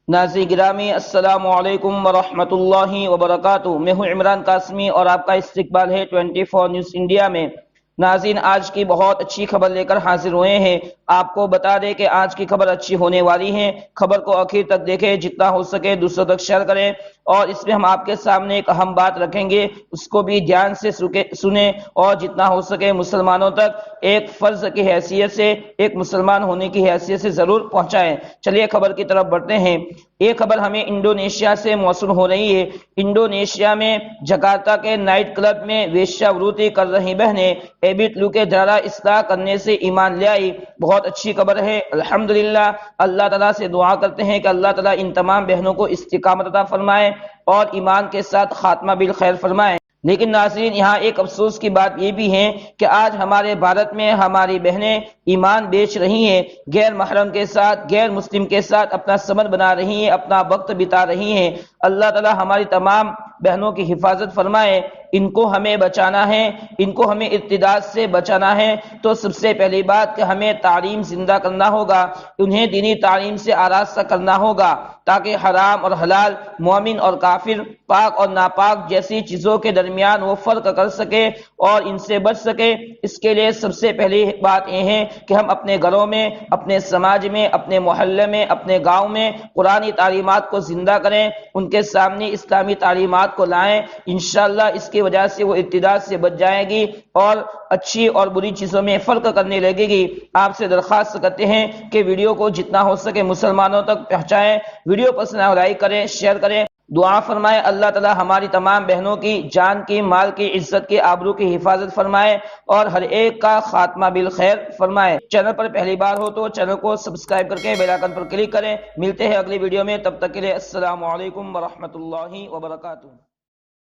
ناظرین گرامی السلام علیکم ورحمۃ اللہ وبرکاتہ۔ میں ہوں عمران قاسمی اور آپ کا استقبال ہے 24 نیوز انڈیا میں۔ ناظرین آج کی بہت اچھی خبر لے کر حاضر ہوئے ہیں۔ آپ کو بتا دیں کہ آج کی خبر اچھی ہونے والی ہے۔ خبر کو آخر تک دیکھیں، جتنا ہو سکے دوسروں تک شیئر کریں، اور اس میں ہم آپ کے سامنے ایک اہم بات رکھیں گے، اس کو بھی دھیان سے سنیں اور جتنا ہو سکے مسلمانوں تک ایک فرض کی حیثیت سے، ایک مسلمان ہونے کی حیثیت سے ضرور پہنچائیں۔ چلیے خبر کی طرف بڑھتے ہیں۔ یہ خبر ہمیں انڈونیشیا سے موصول ہو رہی ہے۔ انڈونیشیا میں جکارتا کے نائٹ کلب میں ویشیا وروتی کر رہی بہنیں ایبٹ لو کے دھارا اصلاح کرنے سے ایمان لے آئی۔ بہت اچھی خبر ہے، الحمدللہ۔ اللہ تعالیٰ سے دعا کرتے ہیں کہ اللہ تعالیٰ ان تمام بہنوں کو استقامت عطا فرمائے اور ایمان کے ساتھ خاتمہ بالخیر فرمائے۔ لیکن ناظرین یہاں ایک افسوس کی بات یہ بھی ہے کہ آج ہمارے بھارت میں ہماری بہنیں ایمان بیچ رہی ہیں، غیر محرم کے ساتھ، غیر مسلم کے ساتھ اپنا سمن بنا رہی ہیں، اپنا وقت بتا رہی ہیں۔ اللہ تعالی ہماری تمام بہنوں کی حفاظت فرمائے۔ ان کو ہمیں بچانا ہے، ان کو ہمیں ارتداد سے بچانا ہے، تو سب سے پہلی بات کہ ہمیں تعلیم زندہ کرنا ہوگا، انہیں دینی تعلیم سے آراستہ کرنا ہوگا، تاکہ حرام اور حلال، مومن اور کافر، پاک اور ناپاک جیسی چیزوں کے درمیان وہ فرق کر سکے اور ان سے بچ سکے۔ اس کے لیے سب سے پہلی بات یہ ہے کہ ہم اپنے گھروں میں، اپنے سماج میں، اپنے محلے میں، اپنے گاؤں میں قرآنی تعلیمات کو زندہ کریں، ان کے سامنے اسلامی تعلیمات کو لائیں۔ انشاءاللہ اس کی وجہ سے وہ ارتداد سے بچ جائے گی اور اچھی اور بری چیزوں میں فرق کرنے لگے گی۔ آپ سے درخواست کرتے ہیں کہ ویڈیو کو جتنا ہو سکے مسلمانوں تک پہنچائیں، ویڈیو پسند آئے لائک کریں، شیئر کریں۔ دعا فرمائے اللہ تعالی ہماری تمام بہنوں کی جان کی، مال کی، عزت کی، آبرو کی حفاظت فرمائے اور ہر ایک کا خاتمہ بالخیر فرمائے۔ چینل پر پہلی بار ہو تو چینل کو سبسکرائب کر کے بیل آئیکن پر کلک کریں۔ ملتے ہیں اگلی ویڈیو میں، تب تک کے لیے السلام علیکم ورحمۃ اللہ وبرکاتہ۔